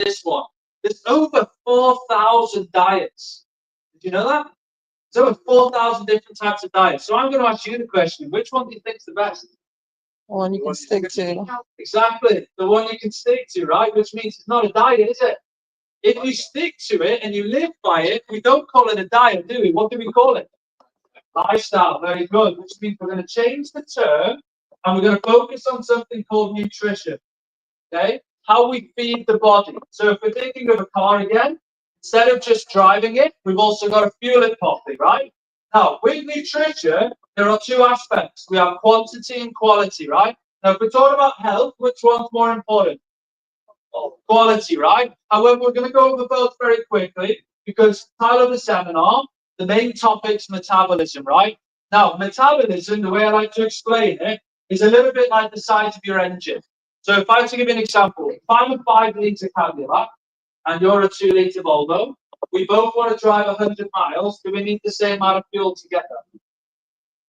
this one. There's over 4,000 diets. Did you know that? There's over 4,000 different types of diets. So I'm going to ask you the question, which one do you think is the best? One you can stick to. Exactly. The one you can stick to, right? Which means it's not a diet, is it? If you stick to it and you live by it, we don't call it a diet, do we? What do we call it? Lifestyle. Very good. Which means we're going to change the term and we're going to focus on something called nutrition. Okay? How we feed the body. So if we're thinking of a car again, instead of just driving it, we've also got to fuel it properly, right? Now, with nutrition, there are two aspects. We have quantity and quality, right? Now, if we're talking about health, which one's more important? Quality, right? However, we're going to go over both very quickly because title of the seminar, the main topic's metabolism, right? Now, metabolism, the way I like to explain it, is a little bit like the size of your engine. So if I had to give you an example, if I'm a 5-litre Cadillac and you're a 2-litre Volvo, we both want to drive 100 miles. Do we need the same amount of fuel to get there?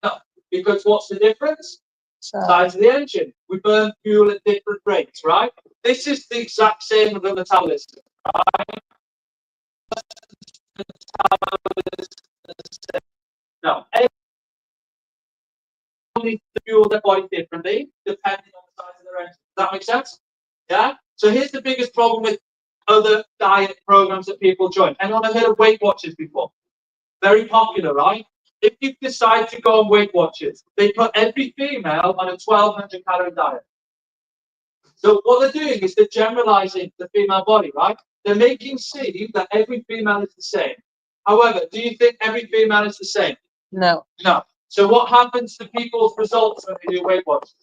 No, because what's the difference? Size of the engine. We burn fuel at different rates, right? This is the exact same with the metabolism, right? No, everyone needs to fuel their body differently depending on the size of their engine. Does that make sense? Yeah? So here's the biggest problem with other diet programs that people join. Anyone have heard of Weight Watchers before? Very popular, right? If you decide to go on Weight Watchers, they put every female on a 1,200 calorie diet. So what they're doing is they're generalizing the female body, right? They're making seem that every female is the same. However, do you think every female is the same? No. No. So what happens to people's results when they do Weight Watchers?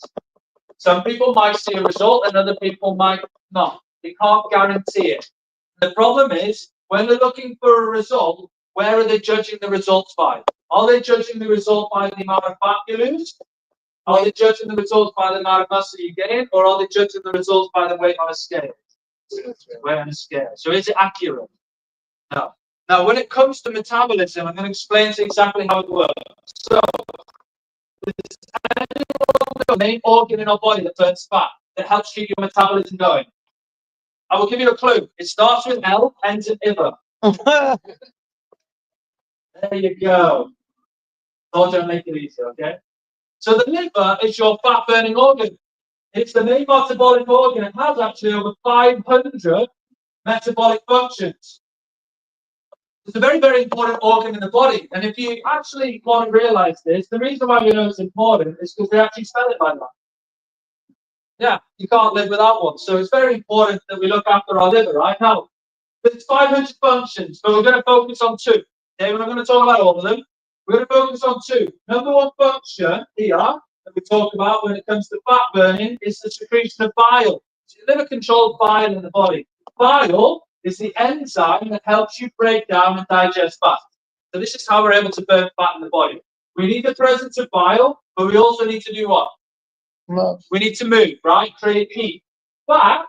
Some people might see a result and other people might not. They can't guarantee it. The problem is, when they're looking for a result, where are they judging the results by? Are they judging the result by the amount of fat you lose? Are they judging the results by the amount of muscle you gain? Or are they judging the results by the weight on a scale? Weight on a scale. So is it accurate? No. Now, when it comes to metabolism, I'm going to explain to you exactly how it works. So, the main organ in our body that burns fat, that helps keep your metabolism going. I will give you a clue. It starts with L, ends in liver. There you go. Thought I'd make it easier, okay? So the liver is your fat-burning organ. It's the main metabolic organ. It has actually over 500 metabolic functions. It's a very, very important organ in the body. And if you actually want to realize this, the reason why we know it's important is because they actually spell it like that. Yeah, you can't live without one. So it's very important that we look after our liver, right? Now, there's 500 functions, but we're going to focus on two. Okay, we're not going to talk about all of them. We're going to focus on two. Number one function here that we talk about when it comes to fat burning is the secretion of bile. So your liver controls bile in the body. Bile is the enzyme that helps you break down and digest fat. So this is how we're able to burn fat in the body. We need the presence of bile, but we also need to do what? Move. We need to move, right? Create heat. Fat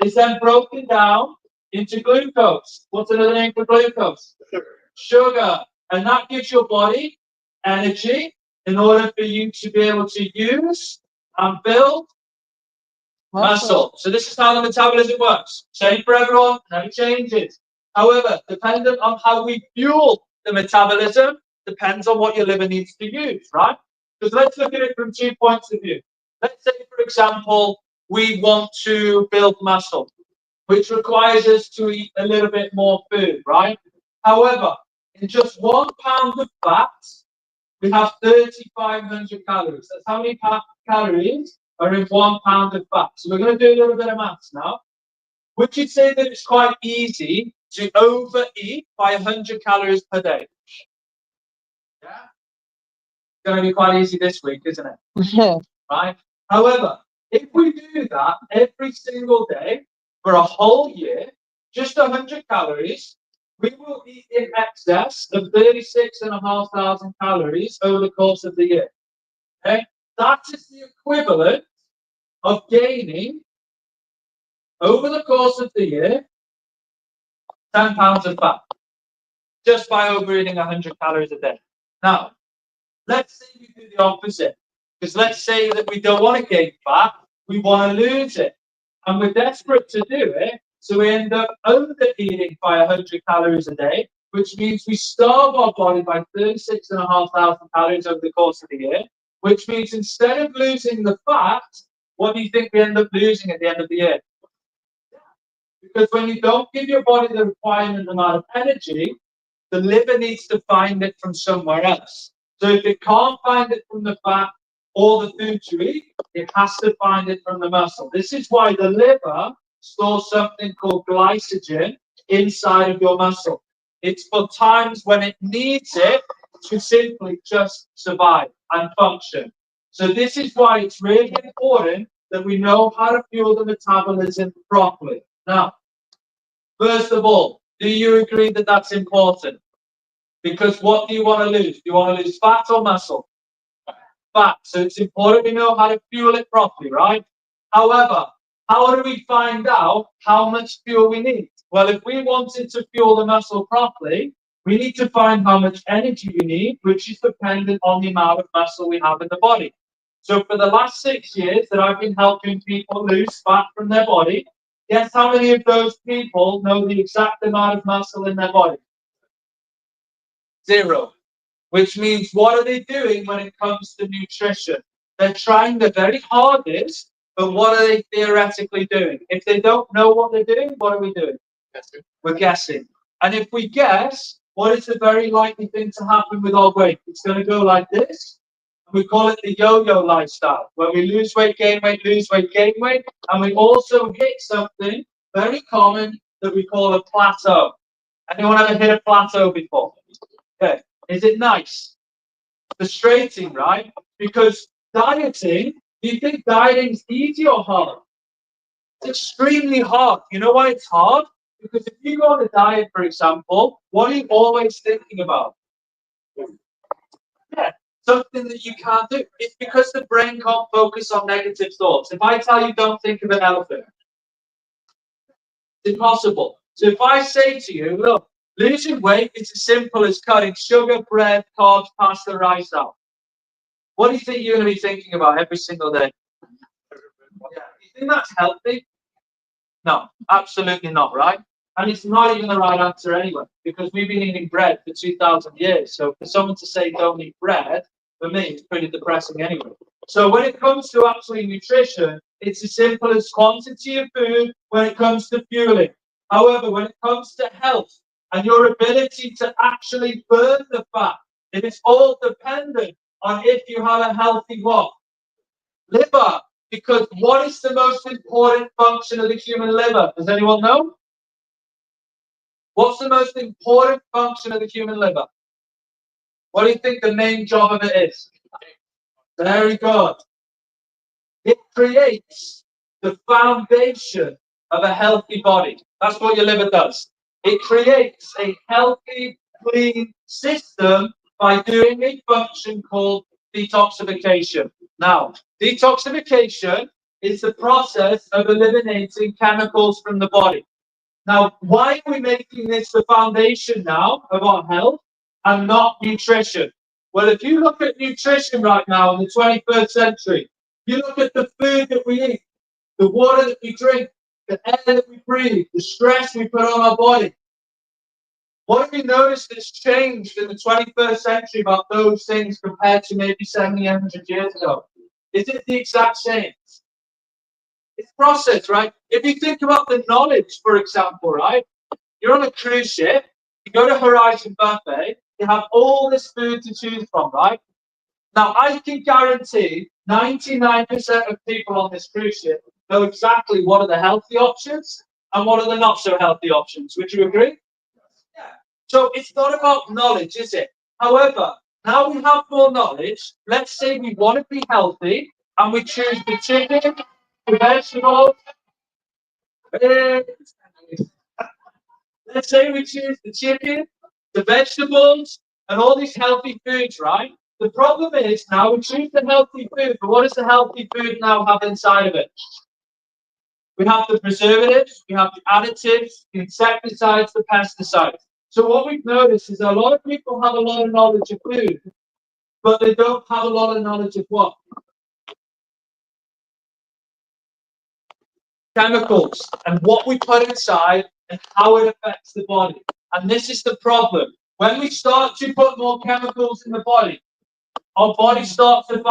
is then broken down into glucose. What's another name for glucose? Sugar. And that gives your body energy in order for you to be able to use and build muscle. So this is how the metabolism works. Same for everyone, no changes. However, dependent on how we fuel the metabolism, depends on what your liver needs to use, right? Because let's look at it from 2 points of view. Let's say, for example, we want to build muscle, which requires us to eat a little bit more food, right? However, in just 1 pound of fat, we have 3,500 calories. That's how many calories are in 1 pound of fat. So we're going to do a little bit of maths now. Would you say that it's quite easy to overeat by 100 calories per day? Yeah? It's going to be quite easy this week, isn't it? Right? However, if we do that every single day for a whole year, just 100 calories, we will eat in excess of 36,500 calories over the course of the year. Okay? That is the equivalent of gaining, over the course of the year, 10 pounds of fat, just by overeating 100 calories a day. Now, let's say we do the opposite. Because let's say that we don't want to gain fat, we want to lose it. And we're desperate to do it. So we end up overeating by 100 calories a day, which means we starve our body by 36,500 calories over the course of the year, which means instead of losing the fat, what do you think we end up losing at the end of the year? Because when you don't give your body the requirement amount of energy, the liver needs to find it from somewhere else. So if it can't find it from the fat or the food you eat, it has to find it from the muscle. This is why the liver stores something called glycogen inside of your muscle. It's for times when it needs it to simply just survive and function. So this is why it's really important that we know how to fuel the metabolism properly. Now, first of all, do you agree that that's important? Because what do you want to lose? Do you want to lose fat or muscle? Fat. So it's important we know how to fuel it properly, right? However, how do we find out how much fuel we need? Well, if we wanted to fuel the muscle properly, we need to find how much energy we need, which is dependent on the amount of muscle we have in the body. So for the last 6 years that I've been helping people lose fat from their body, guess how many of those people know the exact amount of muscle in their body? 0. Which means what are they doing when it comes to nutrition? They're trying their very hardest, but what are they theoretically doing? If they don't know what they're doing, what are we doing? Guessing. We're guessing. And if we guess, what is the very likely thing to happen with our weight? It's going to go like this. We call it the yo-yo lifestyle, where we lose weight, gain weight, lose weight, gain weight. And we also hit something very common that we call a plateau. Anyone ever hit a plateau before? Okay. Is it nice? Frustrating, right? Because dieting, do you think dieting's easy or hard? It's extremely hard. You know why it's hard? Because if you go on a diet, for example, what are you always thinking about? Yeah, something that you can't do. It's because the brain can't focus on negative thoughts. If I tell you don't think of an elephant, it's impossible. So if I say to you, look, losing weight is as simple as cutting sugar, bread, carbs, pasta, rice out. What do you think you're going to be thinking about every single day? Yeah. Do you think that's healthy? No, absolutely not, right? And it's not even the right answer anyway, because we've been eating bread for 2,000 years. So for someone to say don't eat bread, for me, it's pretty depressing anyway. So when it comes to actually nutrition, it's as simple as quantity of food when it comes to fueling. However, when it comes to health and your ability to actually burn the fat, it is all dependent on if you have a healthy what? Liver. Because what is the most important function of the human liver? Does anyone know? What's the most important function of the human liver? What do you think the main job of it is? Very good. It creates the foundation of a healthy body. That's what your liver does. It creates a healthy, clean system by doing a function called detoxification. Now, detoxification is the process of eliminating chemicals from the body. Now, why are we making this the foundation now of our health and not nutrition? Well, if you look at nutrition right now in the 21st century, you look at the food that we eat, the water that we drink, the air that we breathe, the stress we put on our body. What have you noticed that's changed in the 21st century about those things compared to maybe 70, 100 years ago? Is it the exact same? It's process, right? If you think about the knowledge, for example, right? You're on a cruise ship, you go to Horizon Buffet, you have all this food to choose from, right? Now, I can guarantee 99% of people on this cruise ship know exactly what are the healthy options and what are the not so healthy options. Would you agree? Yeah. So it's not about knowledge, is it? However, now we have more knowledge. Let's say we want to be healthy and we choose the chicken, the vegetables. Let's say we choose the chicken, the vegetables, and all these healthy foods, right? The problem is now we choose the healthy food, but what does the healthy food now have inside of it? We have the preservatives, we have the additives, the insecticides, the pesticides. So what we've noticed is a lot of people have a lot of knowledge of food, but they don't have a lot of knowledge of what? chemicals and what we put inside and how it affects the body. And this is the problem. When we start to put more chemicals in the body, our body starts to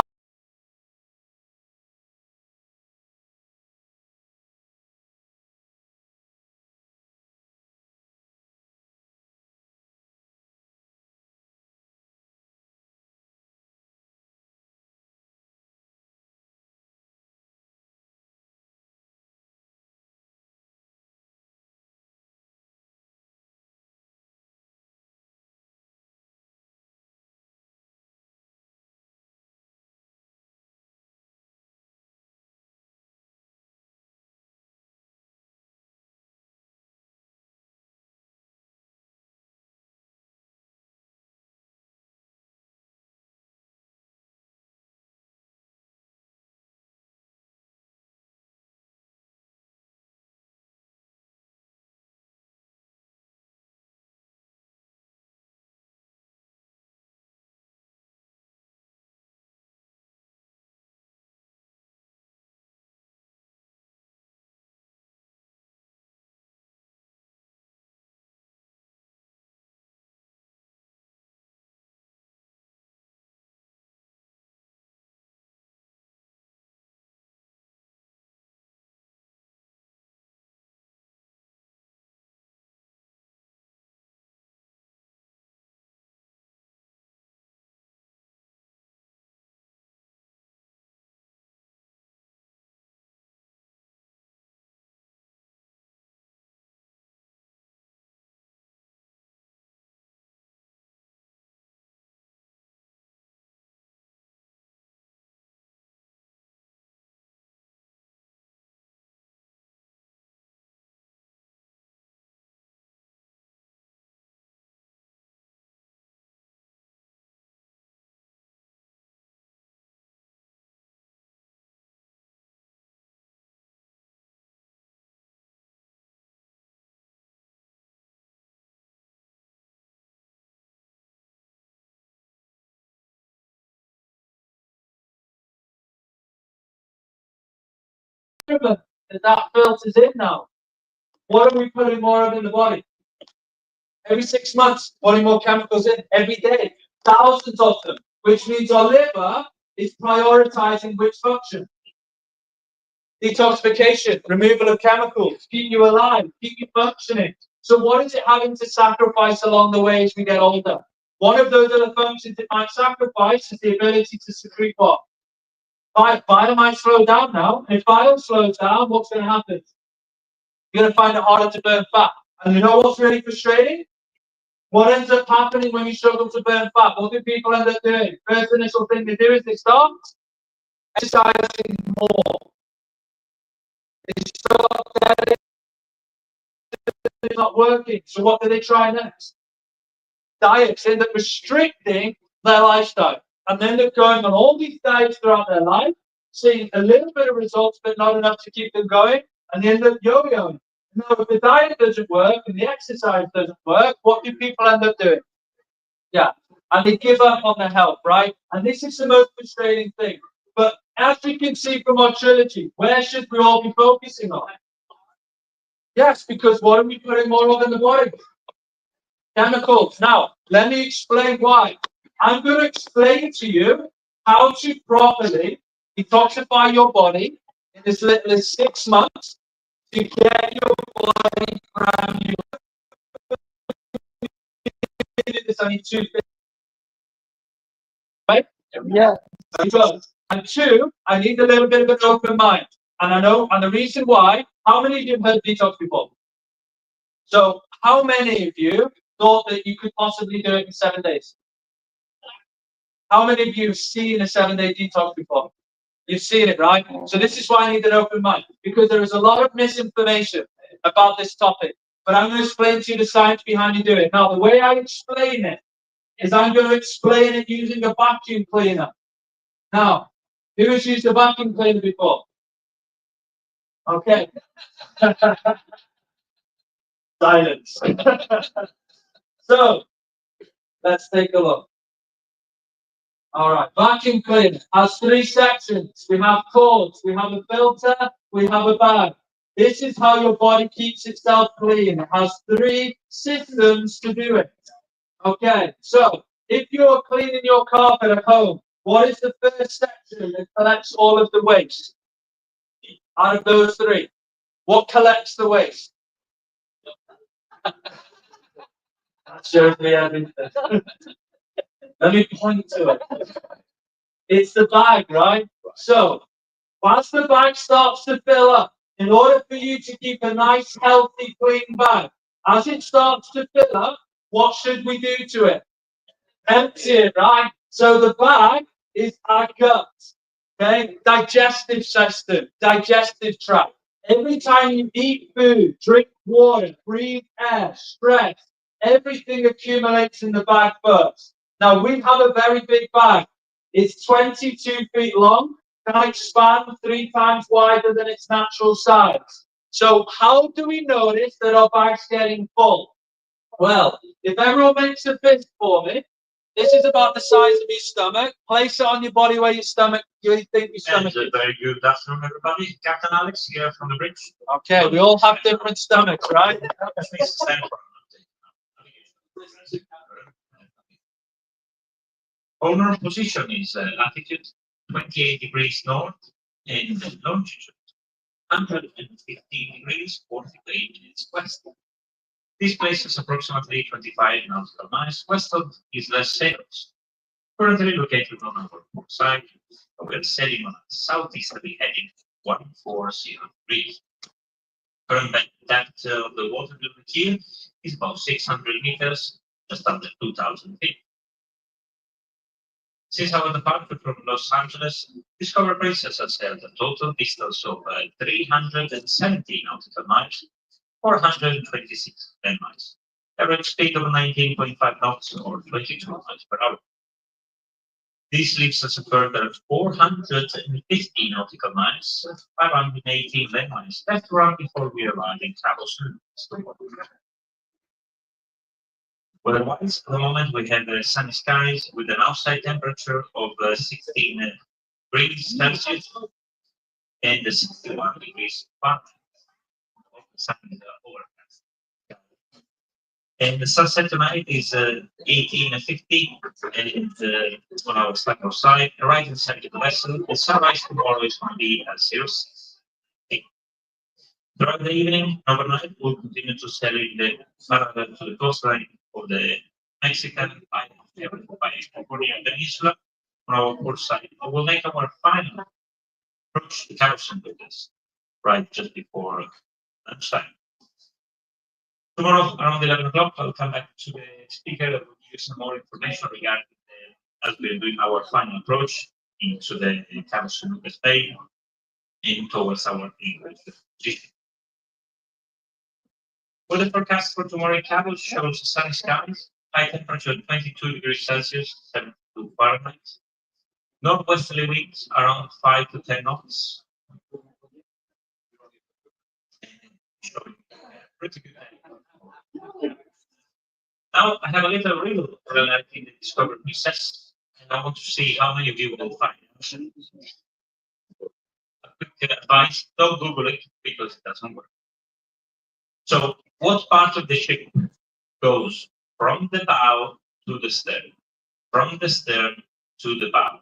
that filters in now. What are we putting more of in the body? Every 6 months, putting more chemicals in every day, thousands of them, which means our liver is prioritizing which function? Detoxification, removal of chemicals, keep you alive, keep you functioning. So what is it having to sacrifice along the way as we get older? One of those other functions it might sacrifice is the ability to secrete what? Bile might slow down now. If bile slows down, what's going to happen? You're going to find it harder to burn fat. And you know what's really frustrating? What ends up happening when you struggle to burn fat? What do people end up doing? First initial thing they do is they start exercising more. They start getting it's not working. So what do they try next? Diets end up restricting their lifestyle. And then they're going on all these diets throughout their life, seeing a little bit of results, but not enough to keep them going, and they end up yo-yoing. Now, if the diet doesn't work and the exercise doesn't work, what do people end up doing? Yeah, and they give up on their health, right? And this is the most frustrating thing. But as we can see from our trilogy, where should we all be focusing on? Yes, because what are we putting more of in the body? Chemicals. Now, let me explain why. I'm going to explain to you how to properly detoxify your body in as little as 6 months to get your body brand new. This only 2 things, right? Yeah. And 2, I need a little bit of an open mind. And I know, and the reason why, how many of you have heard detox before? So, how many of you thought that you could possibly do it in 7 days? How many of you have seen a 7-day detox before? You've seen it, right? So this is why I need an open mind, because there is a lot of misinformation about this topic. But I'm going to explain to you the science behind you doing it. Now, the way I explain it is I'm going to explain it using a vacuum cleaner. Now, who has used a vacuum cleaner before? Okay. Silence. So, let's take a look. All right, vacuum cleaner has 3 sections. We have cords, we have a filter, we have a bag. This is how your body keeps itself clean. It has 3 systems to do it. Okay, so if you're cleaning your carpet at home, what is the first section that collects all of the waste? Out of those 3, what collects the waste? That shows me everything. Let me point to it. It's the bag, right? So, once the bag starts to fill up, in order for you to keep a nice, healthy, clean bag, as it starts to fill up, what should we do to it? Empty it, right? So the bag is our gut, okay? Digestive system, digestive tract. Every time you eat food, drink water, breathe air, stress, everything accumulates in the bag first. Now we have a very big bag. It's 22 feet long, can expand 3 times wider than its natural size. So how do we notice that our bag's getting full? Well, if everyone makes a fist for me, this is about the size of your stomach. Place it on your body where your stomach, you think your stomach is. Very good afternoon, everybody. Captain Alex here from the bridge. Okay, we all have different stomachs, right? Owner position is latitude 28 degrees north and longitude 115 degrees 48 minutes west. This place is approximately 25 nautical miles west of Isla Ceros. Currently located on our port side, we are sailing on a southeasterly heading 140 degrees. Current depth of the water level here is about 600 meters, just under 2,000 feet. Since our departure from Los Angeles, Discovery Princess has sailed a total distance of 370 nautical miles, 426 land miles, average speed of 19.5 knots or 22 miles per hour. This leaves us a further 450 nautical miles, 518 land miles left to run before we arrive in Cabo San. Weather-wise, at the moment we have sunny skies with an outside temperature of 16 degrees Celsius and 61 degrees Fahrenheit. Sun is overcast. And the sunset tonight is 18:50, and on our starboard side, right inside the vessel. The sunrise tomorrow is going to be at 06. Throughout the evening, overnight, we'll continue to sail in the parallel to the coastline of the Mexican island by California Peninsula on our port side. We will make our final approach to Cabo San Lucas right just before lunchtime. Tomorrow around 11 o'clock, I'll come back to the speaker and will give you some more information regarding as we're doing our final approach into the Cabo San Lucas Bay and towards our English position. Weather forecast for tomorrow in Cabo shows sunny skies, high temperature 22 degrees Celsius, 72 Fahrenheit. Northwesterly winds around 5 to 10 knots. Pretty good. Now I have a little riddle relating the Discovery Princess, and I want to see how many of you will find it. A quick advice: don't Google it because it doesn't work. So, what part of the ship goes from the bow to the stern, from the stern to the bow,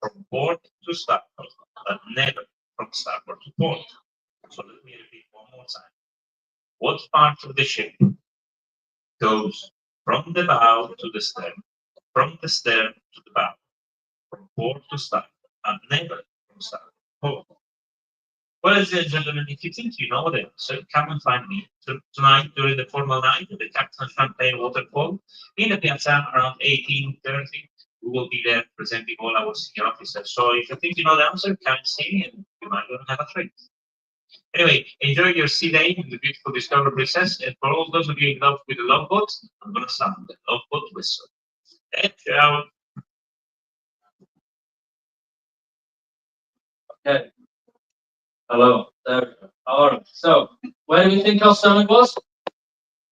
from port to starboard, but never from starboard to port? So let me repeat one more time. What part of the ship goes from the bow to the stern, from the stern to the bow, from port to starboard, and never from starboard to port? Well, ladies and gentlemen, if you think you know the answer, come and find me tonight during the formal night at the Captain Champagne Waterfall in the Piazza around 18:30. We will be there presenting all our senior officers. So if you think you know the answer, come and see me and you might even have a treat. Anyway, enjoy your sea day in the beautiful Discovery Princess. And for all those of you in love with the love boat, I'm going to sound the love boat whistle. Ciao. Okay. Hello. There we go. All right. So, where do we think our stomach was?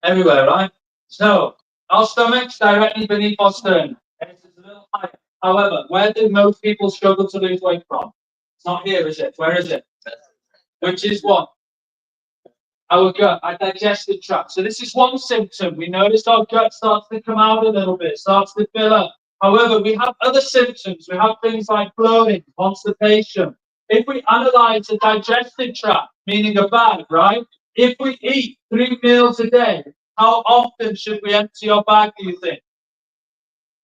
Everywhere, right? So, our stomach's directly beneath our sternum. And it's a little higher. However, where do most people struggle to lose weight from? It's not here, is it? Where is it? Which is what? our gut, our digestive tract. So this is one symptom. We notice our gut starts to come out a little bit, starts to fill up. However, we have other symptoms. We have things like bloating, constipation. If we analyze the digestive tract, meaning a bag, right? If we eat 3 meals a day, how often should we empty our bag, do you think?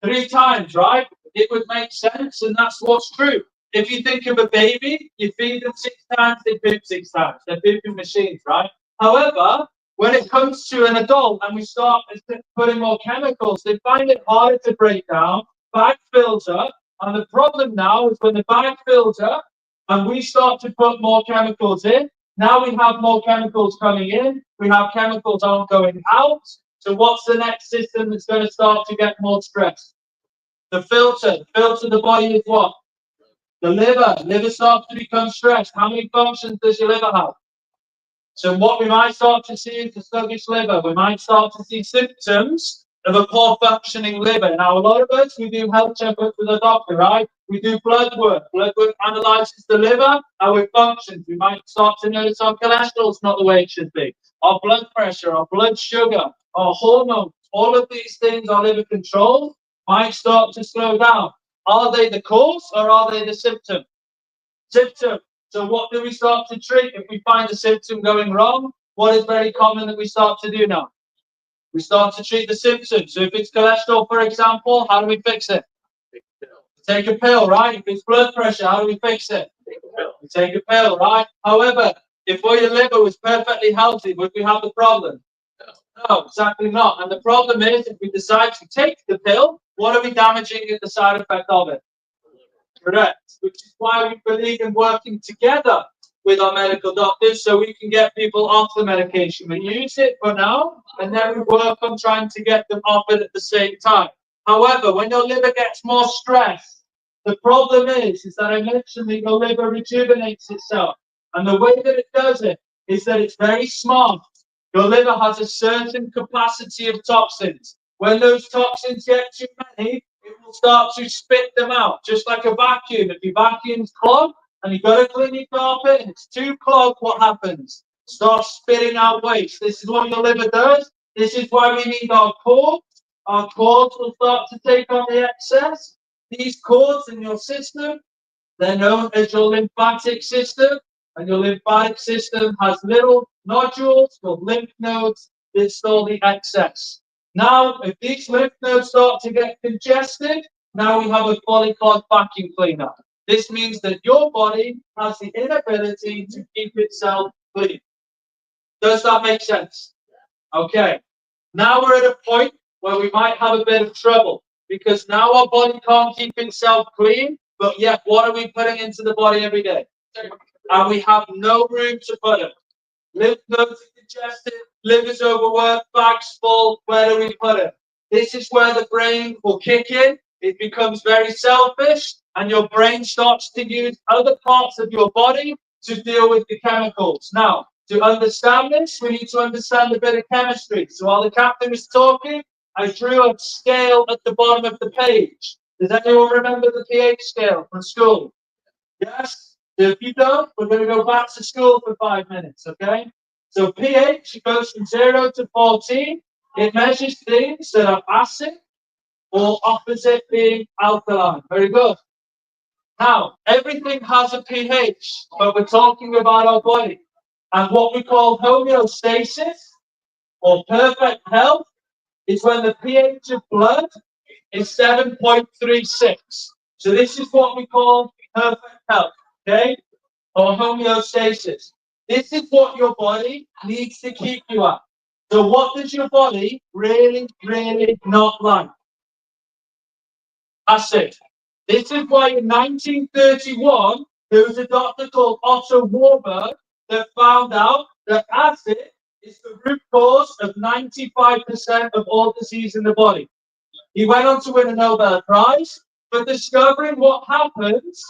3 times, right? It would make sense, and that's what's true. If you think of a baby, you feed them 6 times, they poop 6 times. They're pooping machines, right? However, when it comes to an adult and we start putting more chemicals, they find it harder to break down. Bag fills up, and the problem now is when the bag fills up and we start to put more chemicals in, now we have more chemicals coming in, we have chemicals aren't going out. So what's the next system that's going to start to get more stress? The filter. The filter of the body is what? The liver. Liver starts to become stressed. How many functions does your liver have? So what we might start to see is a sluggish liver. We might start to see symptoms of a poor functioning liver. Now, a lot of us, we do health checkups with a doctor, right? We do blood work. Blood work analyzes the liver, how it functions. We might start to notice our cholesterol's not the way it should be. Our blood pressure, our blood sugar, our hormones, all of these things our liver controls might start to slow down. Are they the cause or are they the symptom? Symptom. So what do we start to treat if we find the symptom going wrong? What is very common that we start to do now? We start to treat the symptom. So if it's cholesterol, for example, how do we fix it? Take a pill, right? If it's blood pressure, how do we fix it? We take a pill, right? However, if your liver was perfectly healthy, would we have the problem? No, exactly not. And the problem is, if we decide to take the pill, what are we damaging in the side effect of it? Correct. Which is why we believe in working together with our medical doctors so we can get people off the medication. We use it for now, and then we work on trying to get them off it at the same time. However, when your liver gets more stressed, the problem is that I mentioned that your liver rejuvenates itself. And the way that it does it is that it's very smart. Your liver has a certain capacity of toxins. When those toxins get too many, it will start to spit them out, just like a vacuum. If your vacuum's clogged and you've got to clean your carpet and it's too clogged, what happens? Start spitting out waste. This is what your liver does. This is why we need our cords. Our cords will start to take on the excess. These cords in your system, they're known as your lymphatic system. And your lymphatic system has little nodules called lymph nodes that store the excess. Now, if these lymph nodes start to get congested, now we have a fully clogged vacuum cleaner. This means that your body has the inability to keep itself clean. Does that make sense? Okay. Now we're at a point where we might have a bit of trouble because now our body can't keep itself clean, but yet what are we putting into the body every day? And we have no room to put it. Lymph nodes are congested, liver's overworked, bag's full. Where do we put it? This is where the brain will kick in. It becomes very selfish, and your brain starts to use other parts of your body to deal with the chemicals. Now, to understand this, we need to understand a bit of chemistry. So while the captain was talking, I drew a scale at the bottom of the page. Does anyone remember the pH scale from school? Yes? So if you don't, we're going to go back to school for 5 minutes, okay? So pH goes from 0 to 14. It measures things that are acid or opposite being alkaline. Very good. Now, everything has a pH, but we're talking about our body. And what we call homeostasis or perfect health is when the pH of blood is 7.36. So this is what we call perfect health. Okay, or homeostasis. This is what your body needs to keep you at. So what does your body really, really not like? Acid. This is why in 1931, there was a doctor called Otto Warburg that found out that acid is the root cause of 95% of all disease in the body. He went on to win a Nobel Prize for discovering what happens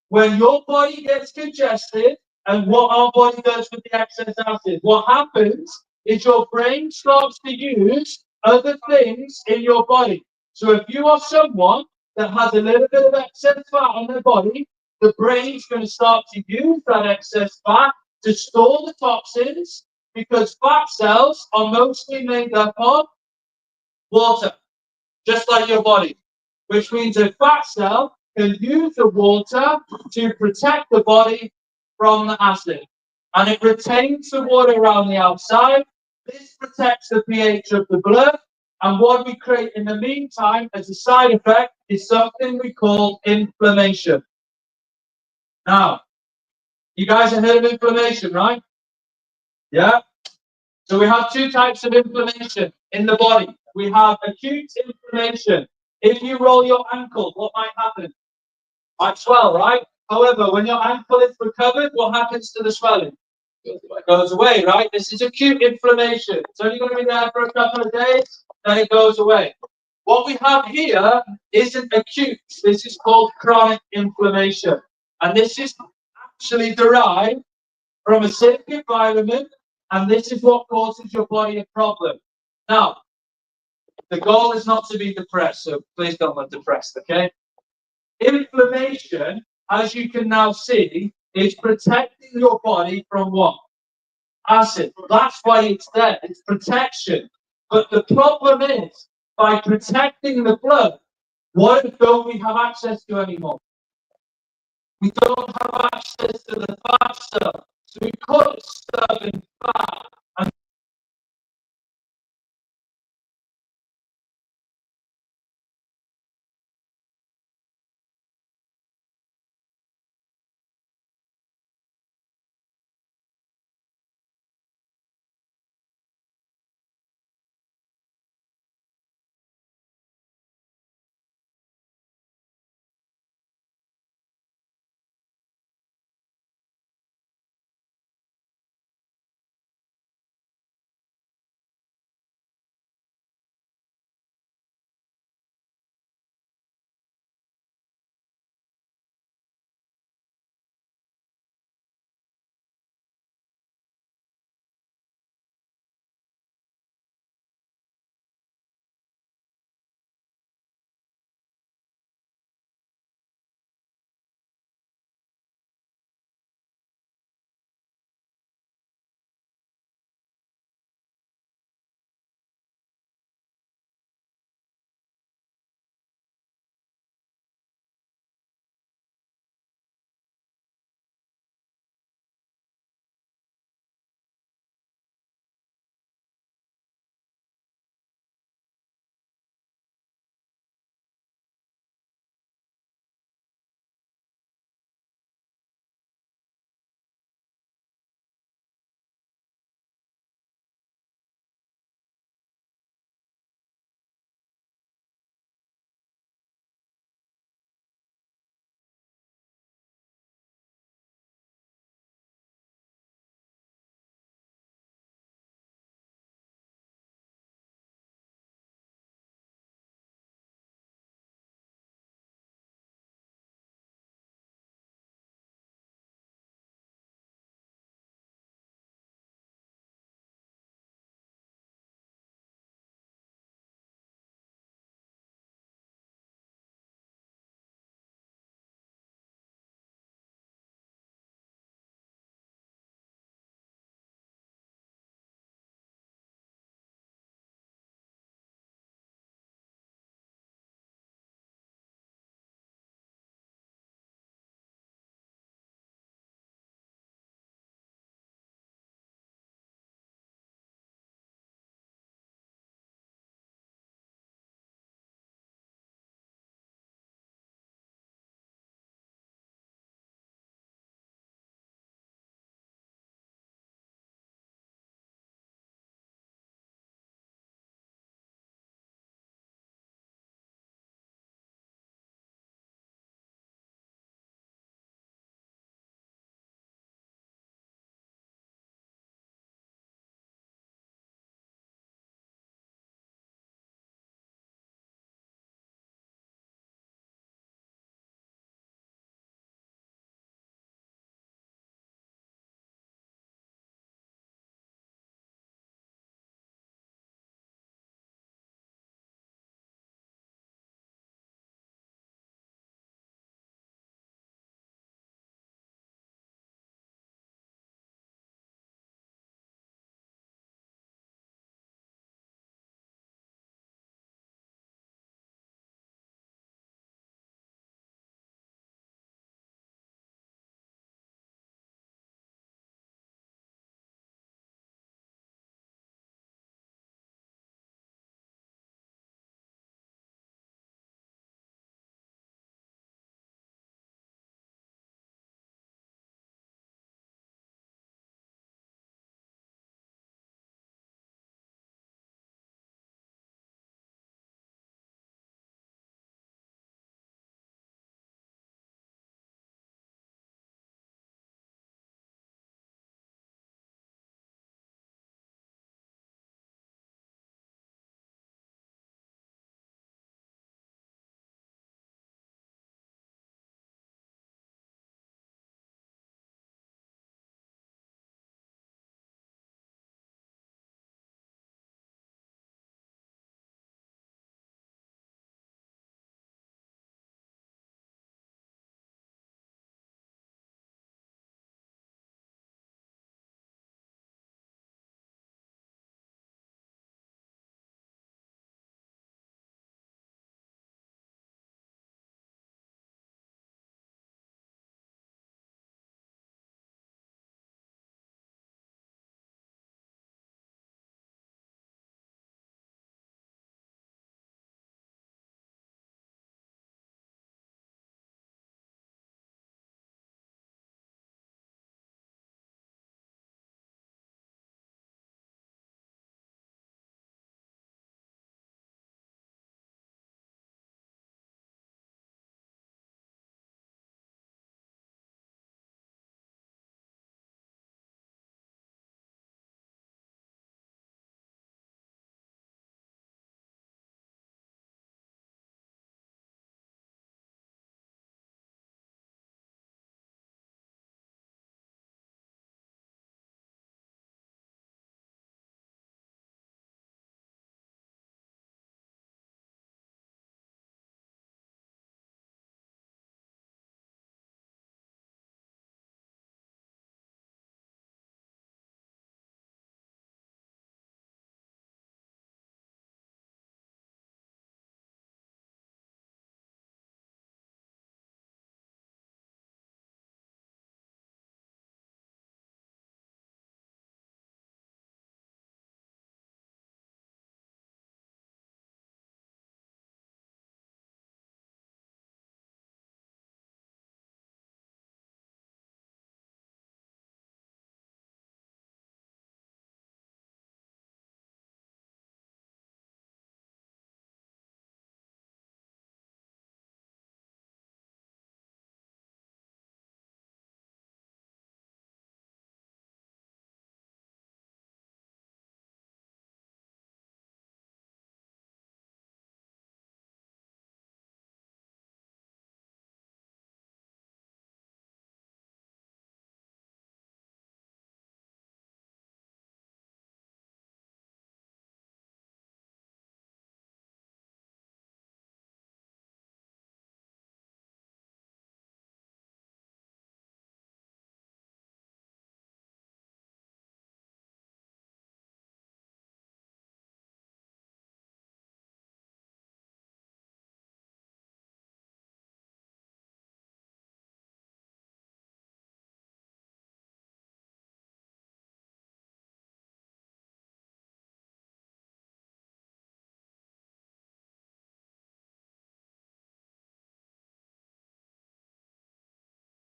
when your body gets congested and what our body does with the excess acid. What happens is your brain starts to use other things in your body. So if you are someone that has a little bit of excess fat on their body, the brain's going to start to use that excess fat to store the toxins Because fat cells are mostly made up of water, just like your body. Which means a fat cell can use the water to protect the body from the acid. And it retains the water around the outside. This protects the pH of the blood. And what we create in the meantime as a side effect is something we call inflammation. Now, you guys have heard of inflammation, right? Yeah? So we have two types of inflammation in the body. We have acute inflammation. If you roll your ankle, what might happen? Might swell, right? However, when your ankle is recovered, what happens to the swelling? It goes away, right? This is acute inflammation. It's only going to be there for a couple of days, then it goes away. What we have here isn't acute. This is called chronic inflammation. And this is actually derived from a sick environment, and this is what causes your body a problem. Now, the goal is not to be depressed, so please don't get depressed, okay? Inflammation, as you can now see, is protecting your body from what? Acid. That's why it's there. It's protection. But the problem is, by protecting the blood, what don't we have access to anymore? We don't have access to the fat stuff. So we put stuff in fat. And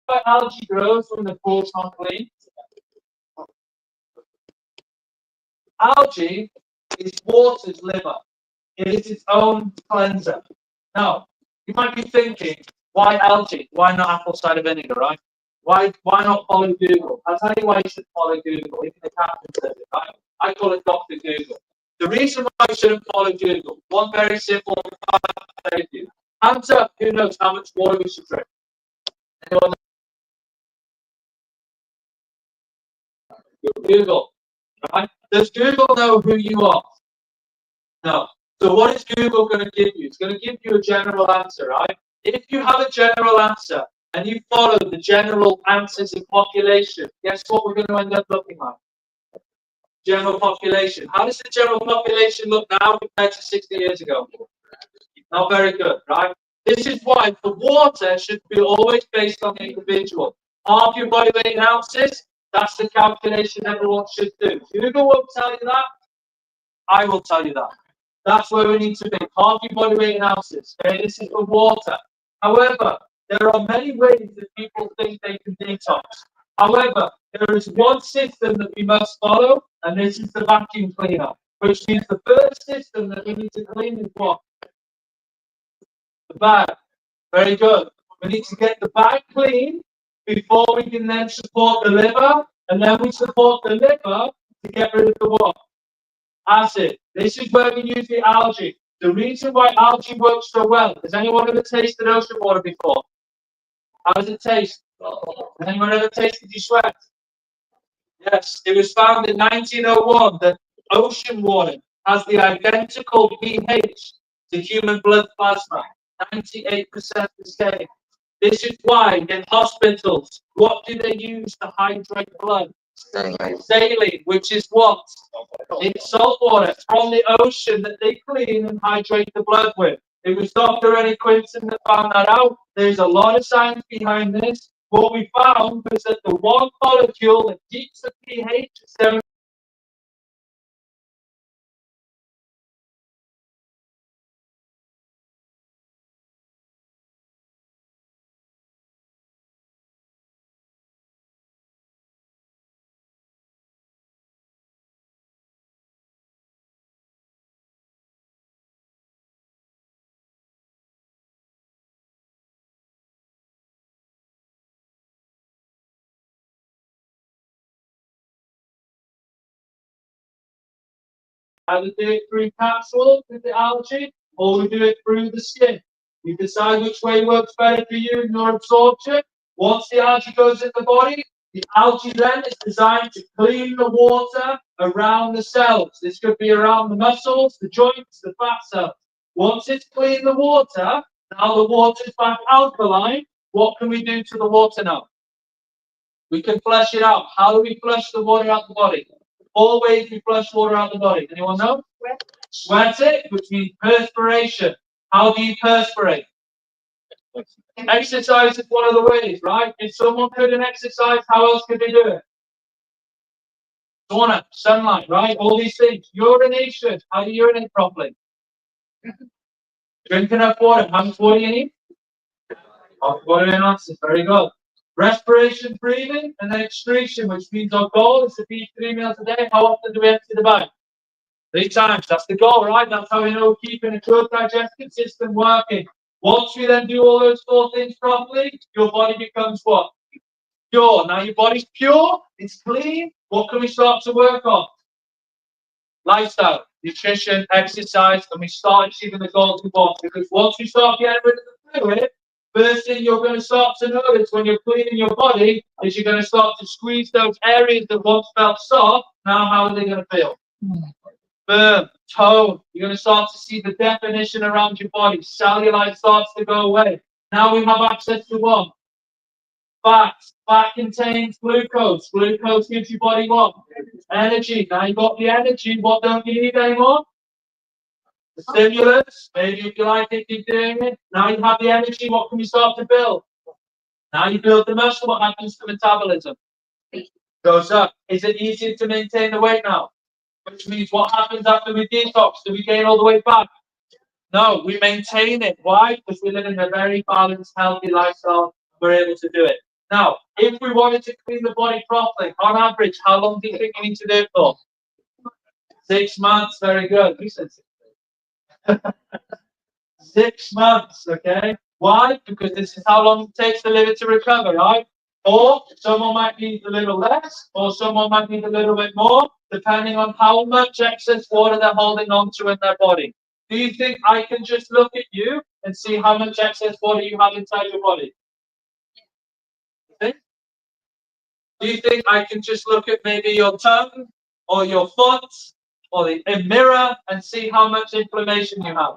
why algae grows when the pool's not clean? Algae is water's liver. It is its own cleanser. Now, you might be thinking, why algae? Why not apple cider vinegar, right? Why not follow Google? I'll tell you why you should follow Google. Even the captain says it, right? I call it Dr. Google. The reason why you shouldn't follow Google, one very simple thank you. Hands up, who knows how much water we should drink? Anyone? Google, right? Does Google know who you are? No. So what is Google going to give you? It's going to give you a general answer, right? If you have a general answer and you follow the general answers in population, guess what we're going to end up looking like? General population. How does the general population look now compared to 60 years ago? Not very good, right? This is why the water should be always based on the individual. Half your body weight in ounces, that's the calculation everyone should do. Google won't tell you that. I will tell you that. That's where we need to be. Half your body weight in ounces. Okay? This is for water. However, there are many ways that people think they can detox. However, there is one system that we must follow, and this is the vacuum cleaner, which means the first system that we need to clean is what? The bag. Very good. We need to get the bag clean before we can then support the liver, and then we support the liver to get rid of the what? Acid. This is where we use the algae. The reason why algae works so well, has anyone ever tasted ocean water before? How does it taste? Has anyone ever tasted your sweat? Yes, it was found in 1901 that ocean water has the identical pH to human blood plasma, 98% the same. This is why in hospitals, what do they use to hydrate blood? Saline, which is what? It's salt water from the ocean that they clean and hydrate the blood with. It was Dr. Rennie Quinton that found that out. There's a lot of science behind this. What we found was that the one molecule that keeps the pH at 7. Either do it through capsule with the algae, or we do it through the skin. You decide which way works better for you in your absorption. Once the algae goes in the body, the algae then is designed to clean the water around the cells. This could be around the muscles, the joints, the fat cells. Once it's cleaned the water, now the water is back alkaline. What can we do to the water now? We can flush it out. How do we flush the water out the body? All ways we flush water out the body. Anyone know? Sweat it, which means perspiration. How do you perspirate? Exercise is one of the ways, right? If someone couldn't exercise, how else could they do it? Sauna, sunlight, right? All these things. Urination. How do you urinate properly? Drink enough water. How much water do you need? Half water in ounces. Very good. Respiration, breathing, and then excretion, which means our goal is to eat 3 meals a day. How often do we empty the bag? 3 times. That's the goal, right? That's how we know we're keeping a good digestive system working. Once we then do all those 4 things properly, your body becomes what? Pure. Now your body's pure, it's clean. What can we start to work on? Lifestyle, nutrition, exercise, and we start achieving the goals we want. Because once we start getting rid of the fluid, first thing you're going to start to notice when you're cleaning your body is you're going to start to squeeze those areas that once felt soft. Now, how are they going to feel? Firm, tone. You're going to start to see the definition around your body. Cellulite starts to go away. Now we have access to what? Fat. Fat contains glucose. Glucose gives your body what? Energy. Now you've got the energy. What don't you need anymore? The stimulus, maybe if you like it, keep doing it. Now you have the energy, what can you start to build? Now you build the muscle, what happens to metabolism? Goes up. Is it easier to maintain the weight now? Which means what happens after we detox? Do we gain all the weight back? No, we maintain it. Why? Because we live in a very balanced, healthy lifestyle. We're able to do it. Now, if we wanted to clean the body properly, on average, how long do you think you need to do it for? 6 months. Very good. Who said 6 months? 6 months, okay? Why? Because this is how long it takes the liver to recover, right? Or someone might need a little less, or someone might need a little bit more, depending on how much excess water they're holding on to in their body. Do you think I can just look at you and see how much excess water you have inside your body? Okay? Do you think I can just look at maybe your tongue or your foot or a mirror and see how much inflammation you have?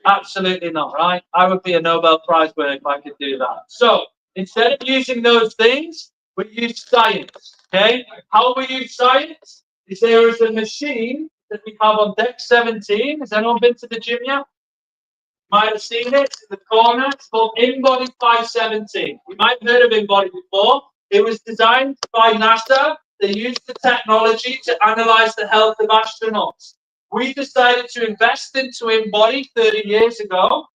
Absolutely not, right? I would be a Nobel Prize winner if I could do that. So instead of using those things, we use science. Okay? How we use science is there is a machine that we have on deck 17. Has anyone been to the gym yet? Might have seen it in the corner. It's called InBody 517. You might have heard of InBody before. It was designed by NASA. They used the technology to analyze the health of astronauts. We decided to invest into InBody 30 years ago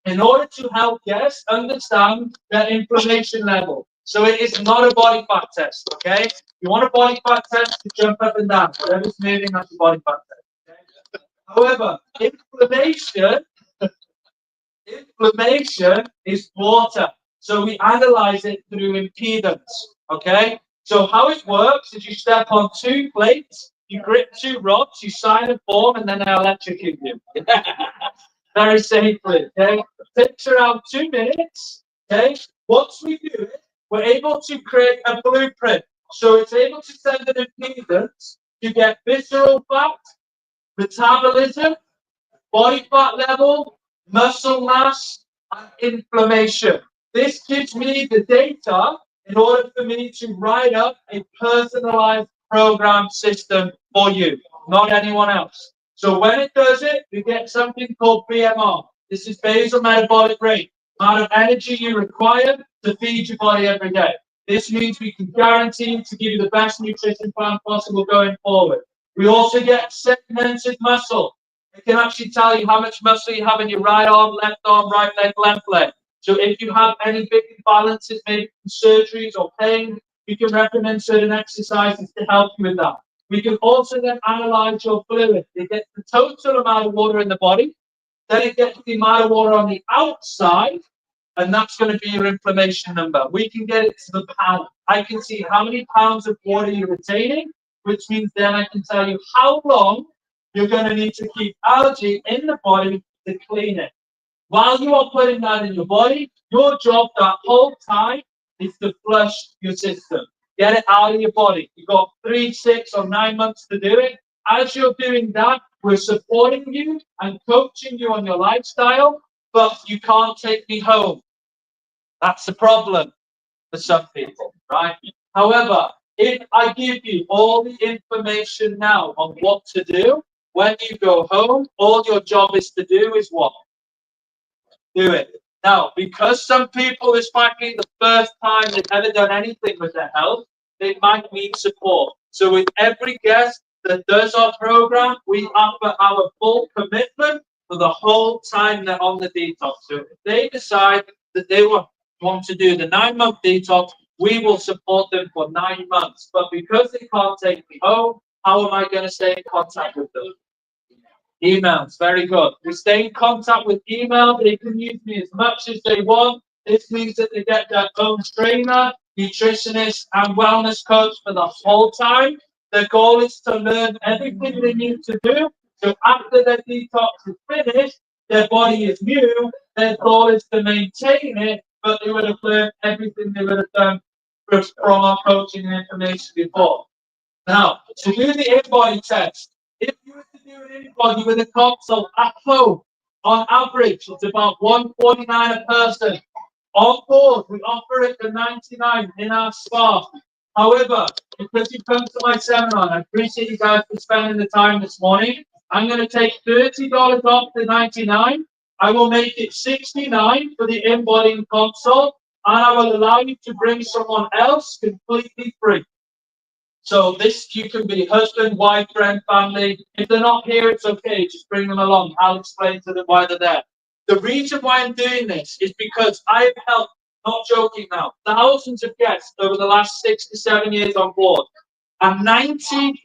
in order to help guests understand their inflammation level. So it is not a body fat test, okay? If you want a body fat test, you jump up and down. Whatever's moving, that's a body fat test. Okay? However, inflammation is water. So we analyze it through impedance, okay? So how it works is you step on 2 plates, you grip 2 rods, you sign a form, and then I electrocute you. Very safely, okay? Takes around 2 minutes, okay? Once we do it, we're able to create a blueprint. So it's able to send an impedance to get visceral fat, metabolism, body fat level, muscle mass, and inflammation. This gives me the data in order for me to write up a personalized program system for you, not anyone else. So when it does it, you get something called BMR. This is basal metabolic rate, amount of energy you require to feed your body every day. This means we can guarantee to give you the best nutrition plan possible going forward. We also get segmented muscle. It can actually tell you how much muscle you have in your right arm, right leg, left leg. So if you have any big imbalances, maybe from surgeries or pain, we can recommend certain exercises to help you with that. We can also then analyze your fluid. It gets the total amount of water in the body, then it gets the amount of water on the outside, and that's going to be your inflammation number. We can get it to the pound. I can see how many pounds of water you're retaining, which means then I can tell you how long you're going to need to keep algae in the body to clean it. While you are putting that in your body, your job that whole time is to flush your system. Get it out of your body. You've got 3, 6, or 9 months to do it. As you're doing that, we're supporting you and coaching you on your lifestyle, but you can't take me home. That's the problem for some people, right? However, if I give you all the information now on what to do, when you go home, all your job is to do is what? Do it. Now, because some people, this might be the first time they've ever done anything with their health, they might need support. So with every guest that does our program, we offer our full commitment for the whole time they're on the detox. So if they decide that they want to do the 9-month detox, we will support them for 9 months. But because they can't take me home, how am I going to stay in contact with them? Emails, very good. We stay in contact with email. They can use me as much as they want. This means that they get their own trainer, nutritionist, and wellness coach for the whole time. The goal is to learn everything they need to do. So after their detox is finished, their body is new. Their goal is to maintain it, but they would have learned everything they would have done from our coaching and information before. Now, to do the InBody test, if you were to do an InBody with a consult at home, on average, it's about $149 a person. On board, we offer it for $99 in our spa. However, because you come to my seminar, I appreciate you guys for spending the time this morning. I'm going to take $30 off the $99. I will make it $69 for the InBody consult, and I will allow you to bring someone else completely free. So this, you can be husband, wife, friend, family. If they're not here, it's okay. Just bring them along. I'll explain to them why they're there. The reason why I'm doing this is because I've helped not joking now, thousands of guests over the last 6 to 7 years on board. And 95%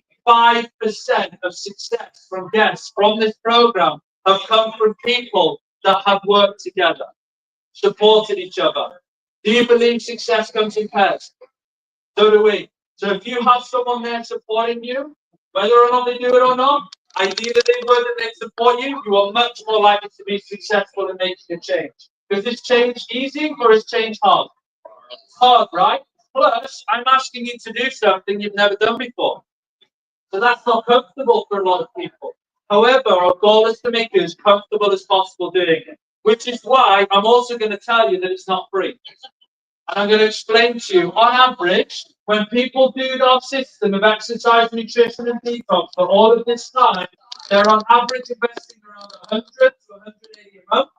of success from guests from this program have come from people that have worked together, supported each other. Do you believe success comes in pairs? So do we. So if you have someone there supporting you, whether or not they do it or not, ideally they would and they support you, you are much more likely to be successful in making a change. Is this change easy or is change hard? It's hard, right? Plus, I'm asking you to do something you've never done before. So that's not comfortable for a lot of people. However, our goal is to make you as comfortable as possible doing it, which is why I'm also going to tell you that it's not free. And I'm going to explain to you, on average, when people do our system of exercise, nutrition, and detox for all of this time, they're on average investing around 100 to 180 a month,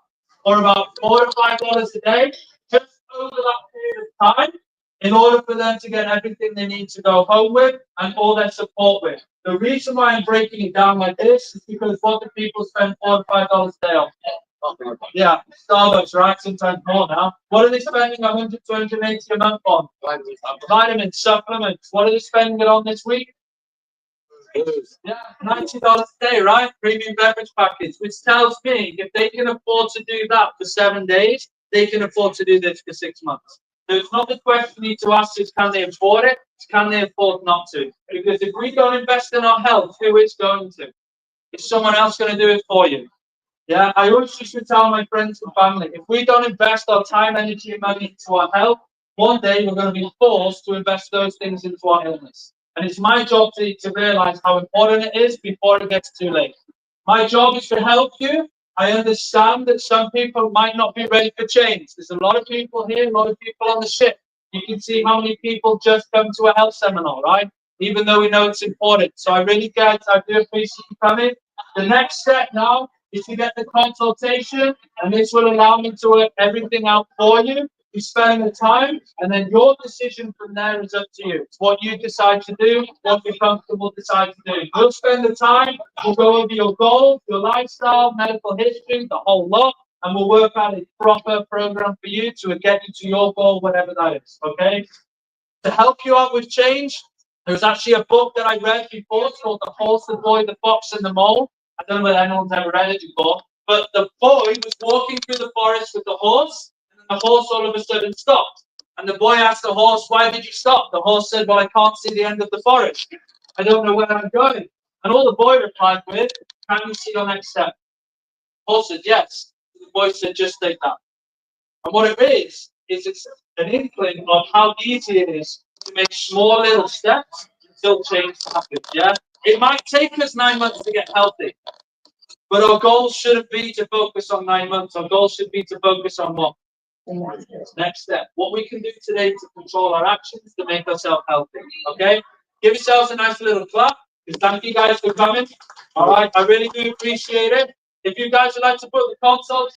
or about $4 to $5 a day, just over that period of time, in order for them to get everything they need to go home with and all their support with. The reason why I'm breaking it down like this is because what do people spend $4 to $5 a day on? Yeah, Starbucks, right? Sometimes more now. What are they spending 100 to 180 a month on? Vitamins, supplements. What are they spending it on this week? Yeah, $90 a day, right? Premium beverage package, which tells me if they can afford to do that for 7 days, they can afford to do this for 6 months. So it's not the question you need to ask is can they afford it? It's can they afford not to? Because if we don't invest in our health, who is going to? Is someone else going to do it for you? Yeah, I always used to tell my friends and family, if we don't invest our time, energy, and money into our health, one day we're going to be forced to invest those things into our illness. And it's my job to realize how important it is before it gets too late. My job is to help you. I understand that some people might not be ready for change. There's a lot of people here, a lot of people on the ship. You can see how many people just come to a health seminar, right? Even though we know it's important. So I really, guys, I do appreciate you coming. The next step now is to get the consultation, and this will allow me to work everything out for you. You spend the time, and then your decision from there is up to you. It's what you decide to do, what you're comfortable decide to do. We'll spend the time, we'll go over your goals, your lifestyle, medical history, the whole lot, and we'll work out a proper program for you to get you to your goal, whatever that is, okay? To help you out with change, there's actually a book that I read before. It's called The Horse, the Boy, the Fox, and the Mole. I don't know whether anyone's ever read it before, but the boy was walking through the forest with the horse, and then the horse all of a sudden stopped. And the boy asked the horse, "Why did you stop?" The horse said, "Well, I can't see the end of the forest. I don't know where I'm going." And all the boy replied with, "Can you see your next step?" The horse said, "Yes." The boy said, "Just take that." And what it is it's an inkling of how easy it is to make small little steps until change happens, yeah? It might take us 9 months to get healthy, but our goal shouldn't be to focus on 9 months. Our goal should be to focus on what? Next step. What we can do today to control our actions to make ourselves healthy, okay? Give yourselves a nice little clap. Thank you guys for coming. All right, I really do appreciate it. If you guys would like to put the console